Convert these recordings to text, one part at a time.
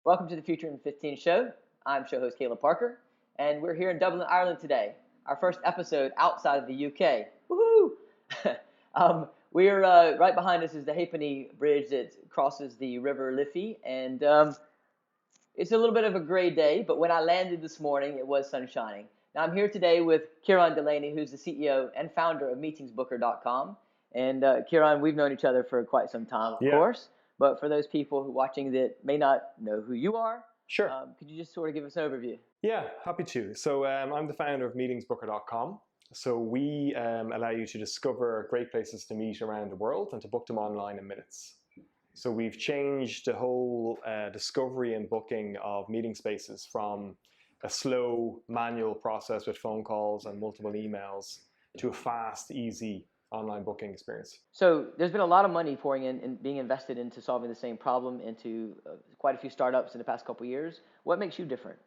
Welcome to the Future in 15 show. I'm show host Caleb Parker, and we're here in Dublin, Ireland today. Our first episode outside of the UK. Woohoo! We're right behind us is the Halfpenny Bridge that crosses the River Liffey, and it's a little bit of a gray day, but when I landed this morning, it was sun shining. Now I'm here today with Ciaran Delaney, who's the CEO and founder of meetingsbooker.com. And Kieran, we've known each other for quite some time, of course. But for those people who are watching that may not know who you are, sure. Could you just sort of give us an overview? Yeah, happy to. So I'm the founder of meetingsbooker.com. So we allow you to discover great places to meet around the world and to book them online in minutes. So we've changed the whole discovery and booking of meeting spaces from a slow manual process with phone calls and multiple emails to a fast, easy online booking experience. So there's been a lot of money pouring in and being invested into solving the same problem into quite a few startups in the past couple of years. What makes you different?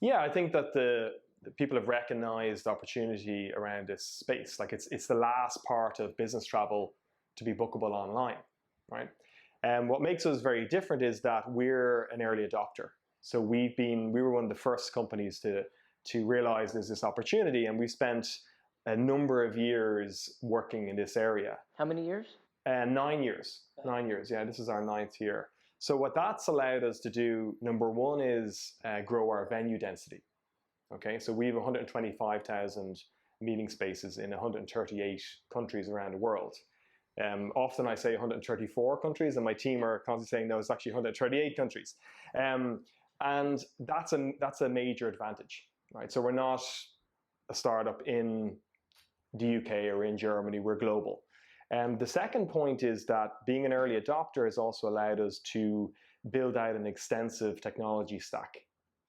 Yeah, I think that the people have recognized opportunity around this space. Like it's the last part of business travel to be bookable online, right? And what makes us very different is that we're an early adopter. So we were one of the first companies to realize there's this opportunity, and we spent a number of years working in this area. How many years? 9 years. 9 years, yeah, this is our 9th year. So what that's allowed us to do, number one, is grow our venue density. Okay, so we have 125,000 meeting spaces in 138 countries around the world. Often I say 134 countries, and my team are constantly saying, no, it's actually 138 countries. And that's a major advantage, right? So we're not a startup in the UK or in Germany, we're global. The second point is that being an early adopter has also allowed us to build out an extensive technology stack.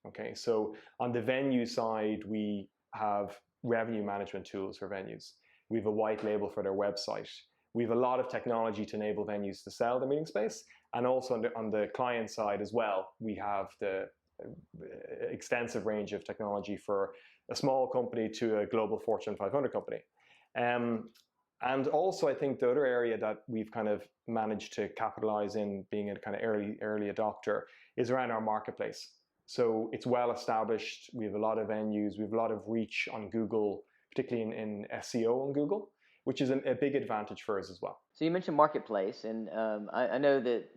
Okay, so on the venue side, we have revenue management tools for venues. We have a white label for their website. We have a lot of technology to enable venues to sell the meeting space. And also on the client side as well, we have the extensive range of technology for a small company to a global Fortune 500 company. And also, I think the other area that we've kind of managed to capitalize in being a kind of early adopter is around our marketplace. So it's well established. We have a lot of venues. We have a lot of reach on Google, particularly in SEO on Google, which is a big advantage for us as well. So you mentioned marketplace, and I know that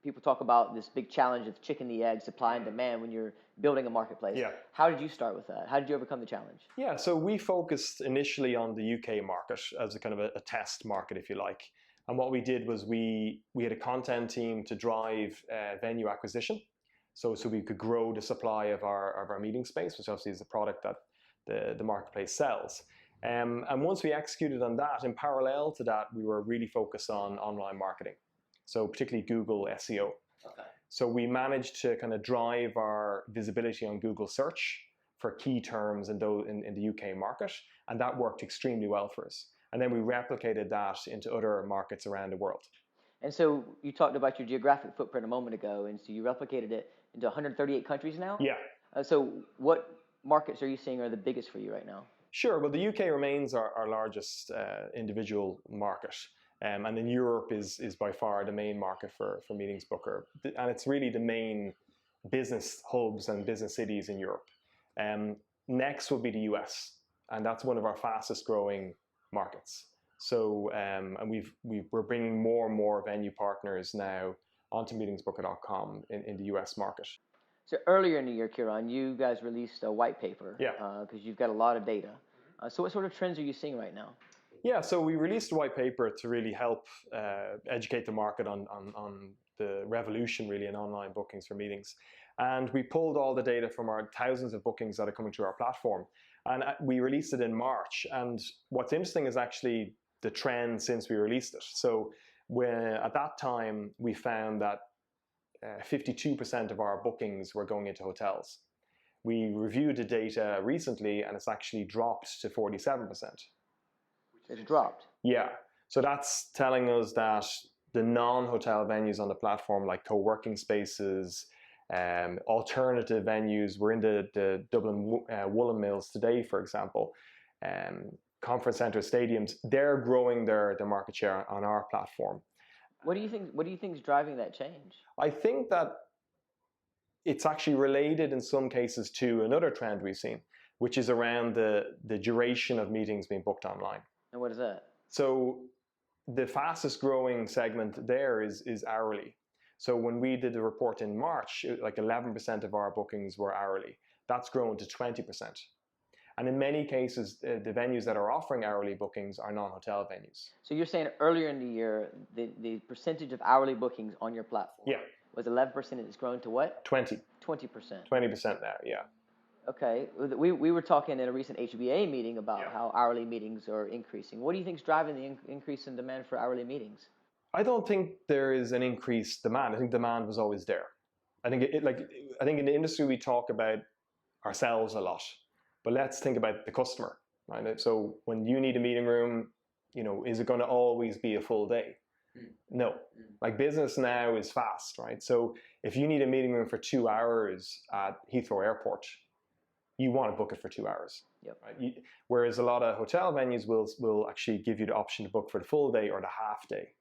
people talk about this big challenge of chicken and the egg, supply and demand, when you're building a marketplace. Yeah. How did you start with that? How did you overcome the challenge? Yeah, so we focused initially on the UK market as a kind of a test market, if you like. And what we did was we had a content team to drive venue acquisition, so we could grow the supply of our meeting space, which obviously is a product that the marketplace sells. And once we executed on that, in parallel to that, we were really focused on online marketing. So particularly Google SEO. Okay. So we managed to kind of drive our visibility on Google search for key terms in the UK market, and that worked extremely well for us. And then we replicated that into other markets around the world. And so you talked about your geographic footprint a moment ago, and so you replicated it into 138 countries now? Yeah. So what markets are you seeing are the biggest for you right now? Sure. Well, the UK remains our largest individual market. And then Europe is by far the main market for Meetings Booker. And it's really the main business hubs and business cities in Europe. Next will be the US, and that's one of our fastest growing markets. So, and we're bringing more and more venue partners now onto meetingsbooker.com in the US market. So earlier in the year, Kieran, you guys released a white paper. Yeah. Because you've got a lot of data. So what sort of trends are you seeing right now? Yeah, so we released a white paper to really help educate the market on the revolution really in online bookings for meetings. And we pulled all the data from our thousands of bookings that are coming to our platform. And we released it in March. And what's interesting is actually the trend since we released it. So at that time, we found that 52% of our bookings were going into hotels. We reviewed the data recently, and it's actually dropped to 47%. It's dropped. Yeah. So that's telling us that the non-hotel venues on the platform, like co-working spaces, alternative venues, we're in the Dublin Woolen Mills today, for example, conference centers, stadiums, they're growing their market share on our platform. What do you think is driving that change? I think that it's actually related in some cases to another trend we've seen, which is around the duration of meetings being booked online. And what is that? So the fastest growing segment there is hourly. So when we did the report in March, like 11% of our bookings were hourly. That's grown to 20%. And in many cases, the venues that are offering hourly bookings are non-hotel venues. So you're saying earlier in the year, the percentage of hourly bookings on your platform was 11%, and it's grown to what? 20%. 20%. 20% now, yeah. Okay. We were talking at a recent HBA meeting about how hourly meetings are increasing. What do you think is driving the increase in demand for hourly meetings? I don't think there is an increased demand. I think demand was always there. I think I think in the industry we talk about ourselves a lot, but let's think about the customer, right? So when you need a meeting room, is it going to always be a full day? No. Like business now is fast, right? So if you need a meeting room for 2 hours at Heathrow Airport, you want to book it for 2 hours. Yep. Right? Whereas a lot of hotel venues will actually give you the option to book for the full day or the half day.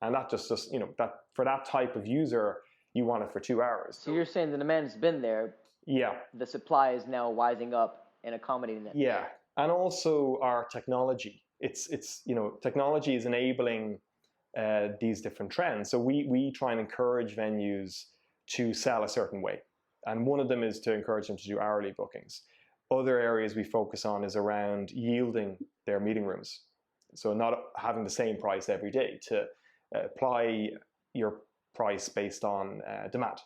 And that just that for that type of user, you want it for 2 hours. So you're saying the demand's been there. Yeah. The supply is now wising up and accommodating that. Yeah. And also our technology. It's technology is enabling these different trends. So we try and encourage venues to sell a certain way. And one of them is to encourage them to do hourly bookings. Other areas we focus on is around yielding their meeting rooms. So not having the same price every day, to apply your price based on demand,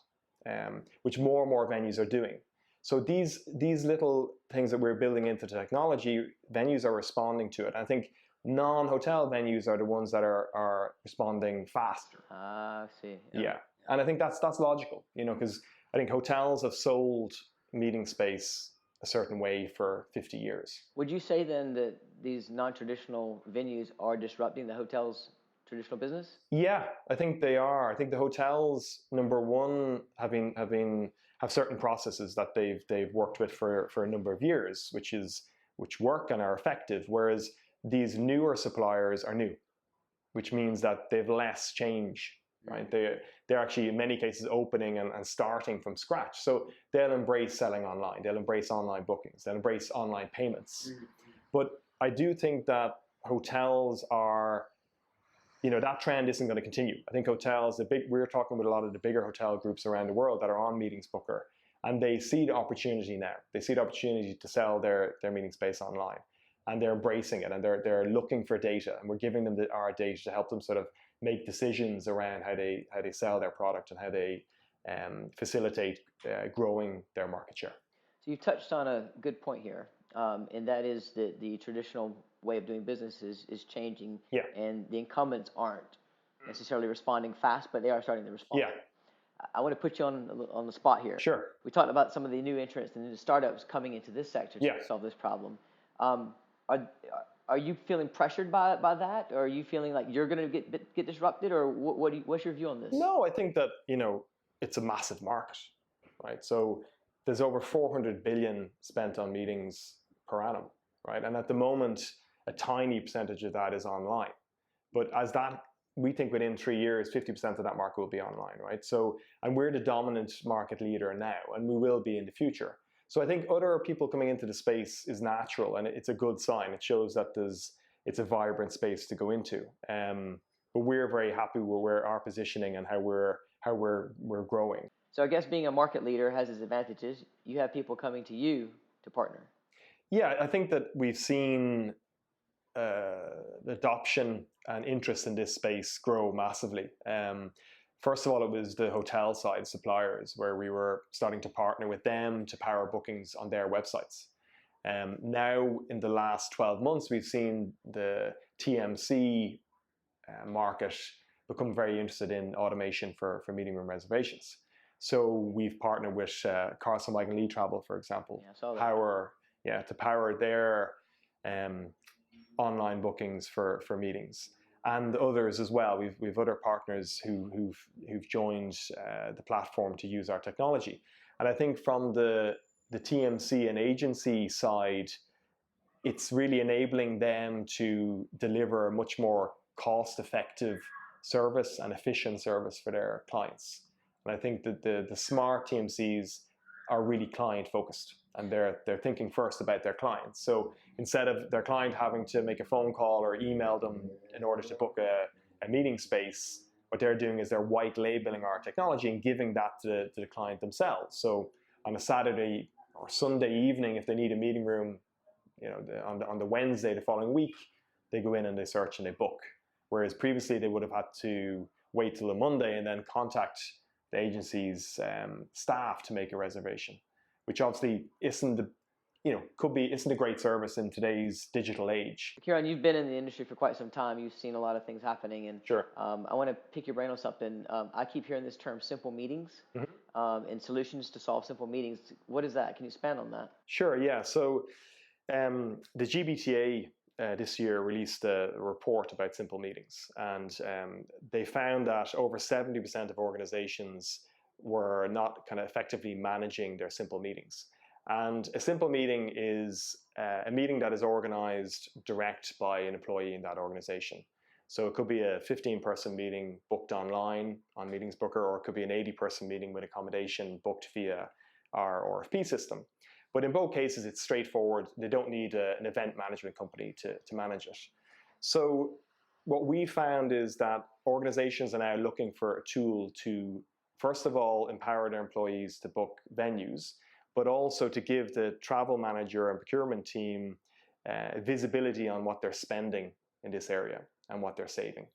which more and more venues are doing. So these little things that we're building into technology, venues are responding to it. I think non-hotel venues are the ones that are responding faster. I see. Yeah. And I think that's logical, because I think hotels have sold meeting space a certain way for 50 years. Would you say then that these non-traditional venues are disrupting the hotel's traditional business? Yeah, I think they are. I think the hotels, number one, have certain processes that they've worked with for a number of years, which work and are effective, whereas these newer suppliers are new, which means that they've less change, right? They're actually in many cases opening and starting from scratch. So they'll embrace selling online, they'll embrace online bookings, they'll embrace online payments. But I do think that hotels are, that trend isn't going to continue. I think hotels, we're talking with a lot of the bigger hotel groups around the world that are on Meetings Booker, and they see the opportunity now. They see the opportunity to sell their meeting space online, and they're embracing it, and they're looking for data, and we're giving them our data to help them sort of make decisions around how they sell their product and how they facilitate growing their market share. So you touched on a good point here, and that is that the traditional way of doing business is changing, and the incumbents aren't necessarily responding fast, but they are starting to respond. Yeah. I want to put you on the spot here. Sure. We talked about some of the new entrants and the startups coming into this sector to solve this problem. Are you feeling pressured by that, or are you feeling like you're going to get disrupted, or what's your view on this? No, I think that it's a massive market, right? So there's over 400 billion spent on meetings per annum, right? And at the moment, a tiny percentage of that is online. But we think within 3 years, 50% of that market will be online, right? So, and we're the dominant market leader now, and we will be in the future. So I think other people coming into the space is natural, and it's a good sign. It shows that it's a vibrant space to go into. But we're very happy with our positioning and how we're growing. So I guess being a market leader has its advantages. You have people coming to you to partner. Yeah, I think that we've seen adoption and interest in this space grow massively. First of all, it was the hotel side suppliers where we were starting to partner with them to power bookings on their websites. Now, in the last 12 months, we've seen the TMC market become very interested in automation for meeting room reservations. So we've partnered with Carson Wagon Lee Travel, for example, to power their online bookings for meetings, and others as well. We've other partners who've joined the platform to use our technology. And I think from the TMC and agency side, it's really enabling them to deliver a much more cost-effective service and efficient service for their clients. And I think that the smart TMCs are really client focused, and they're thinking first about their clients. So instead of their client having to make a phone call or email them in order to book a meeting space, what they're doing is they're white labeling our technology and giving that to the client themselves. So on a Saturday or Sunday evening, if they need a meeting room, on the Wednesday the following week, they go in and they search and they book. Whereas previously they would have had to wait till the Monday and then contact the agency's staff to make a reservation, which obviously isn't a great service in today's digital age. Kieran, you've been in the industry for quite some time. You've seen a lot of things happening, and sure. I want to pick your brain on something. I keep hearing this term "simple meetings" and solutions to solve simple meetings. What is that? Can you expand on that? Sure. Yeah. So the GBTA this year released a report about simple meetings, and they found that over 70% of organizations were not kind of effectively managing their simple meetings. And a simple meeting is a meeting that is organized direct by an employee in that organization. So it could be a 15-person meeting booked online on Meetings Booker, or it could be an 80-person meeting with accommodation booked via our RFP system. But in both cases, it's straightforward. They don't need an event management company to manage it. So what we found is that organizations are now looking for a tool to, first of all, empower their employees to book venues, but also to give the travel manager and procurement team visibility on what they're spending in this area and what they're saving.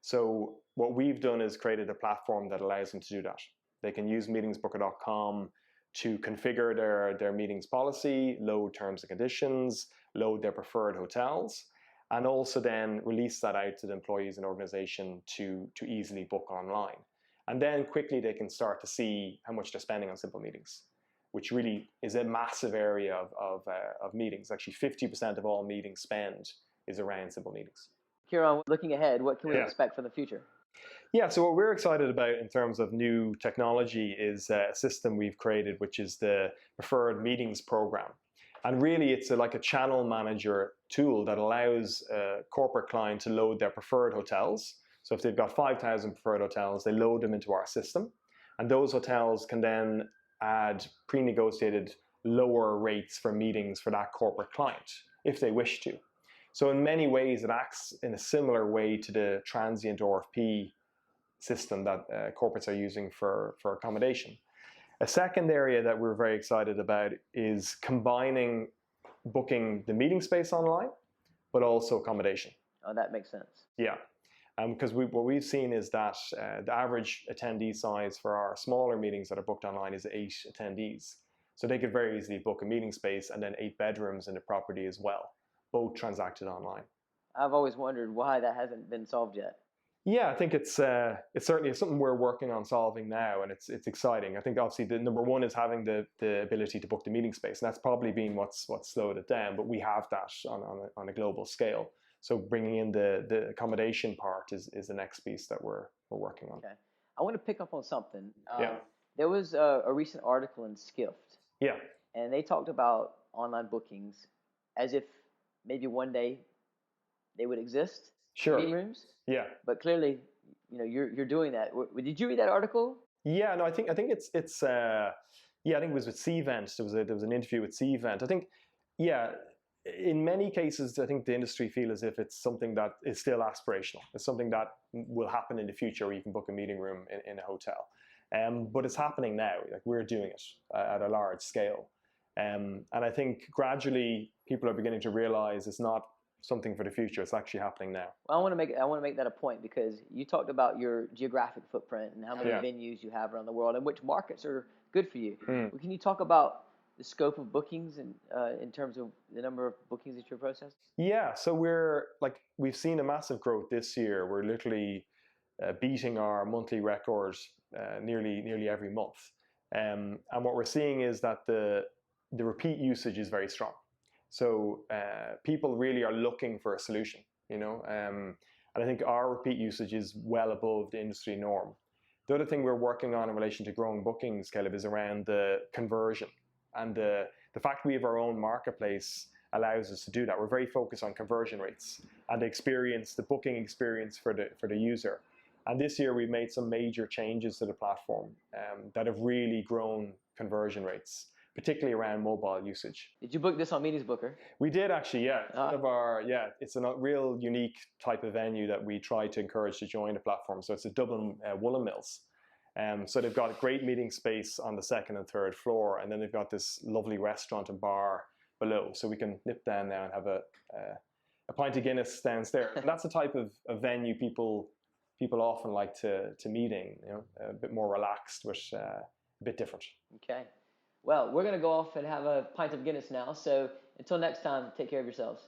So what we've done is created a platform that allows them to do that. They can use meetingsbooker.com to configure their meetings policy, load terms and conditions, load their preferred hotels, and also then release that out to the employees and organization to easily book online. And then quickly they can start to see how much they're spending on simple meetings, which really is a massive area of meetings. Actually, 50% of all meeting spend is around simple meetings. Kieran, looking ahead, what can we expect for the future? Yeah, so what we're excited about in terms of new technology is a system we've created, which is the Preferred Meetings Program. And really, it's like a channel manager tool that allows a corporate client to load their preferred hotels. So if they've got 5,000 preferred hotels, they load them into our system. And those hotels can then add pre-negotiated lower rates for meetings for that corporate client, if they wish to. So in many ways, it acts in a similar way to the transient RFP system that corporates are using for accommodation. A second area that we're very excited about is combining booking the meeting space online, but also accommodation. Oh, that makes sense. Yeah, because what we've seen is that the average attendee size for our smaller meetings that are booked online is 8 attendees. So they could very easily book a meeting space and then 8 bedrooms in the property as well, both transacted online. I've always wondered why that hasn't been solved yet. Yeah, I think it's certainly something we're working on solving now, and it's exciting. I think obviously the number one is having the ability to book the meeting space, and that's probably been what's slowed it down. But we have that on a global scale. So bringing in the accommodation part is the next piece that we're working on. Okay, I want to pick up on something. Yeah. There was a recent article in Skift. Yeah. And they talked about online bookings as if maybe one day they would exist. Sure. Meeting rooms. Yeah. But clearly, you're doing that. Did you read that article? Yeah. No, I think it's I think it was with Cvent. There was an interview with Cvent. I think, yeah, in many cases, I think the industry feel as if it's something that is still aspirational. It's something that will happen in the future where you can book a meeting room in a hotel. But it's happening now. Like, we're doing it at a large scale. And I think gradually people are beginning to realize it's not something for the future. It's actually happening now. Well, I want to make that a point, because you talked about your geographic footprint and how many venues you have around the world and which markets are good for you. Well, can you talk about the scope of bookings and in terms of the number of bookings that you're processing? Yeah, so we've seen a massive growth this year. We're literally beating our monthly records nearly every month. And what we're seeing is that the repeat usage is very strong. So people really are looking for a solution, and I think our repeat usage is well above the industry norm. The other thing we're working on in relation to growing bookings, Caleb, is around the conversion. And the fact we have our own marketplace allows us to do that. We're very focused on conversion rates and the booking experience for the user. And this year we've made some major changes to the platform that have really grown conversion rates, particularly around mobile usage. Did you book this on Meetings Booker? We did actually, yeah. It's one of our, it's a real unique type of venue that we try to encourage to join the platform. So it's a Dublin woolen mills. So they've got a great meeting space on the second and third floor, and then they've got this lovely restaurant and bar below. So we can nip down there and have a pint of Guinness downstairs. And that's the type of venue people often like to meeting, a bit more relaxed, but a bit different. Okay. Well, we're going to go off and have a pint of Guinness now. So until next time, take care of yourselves.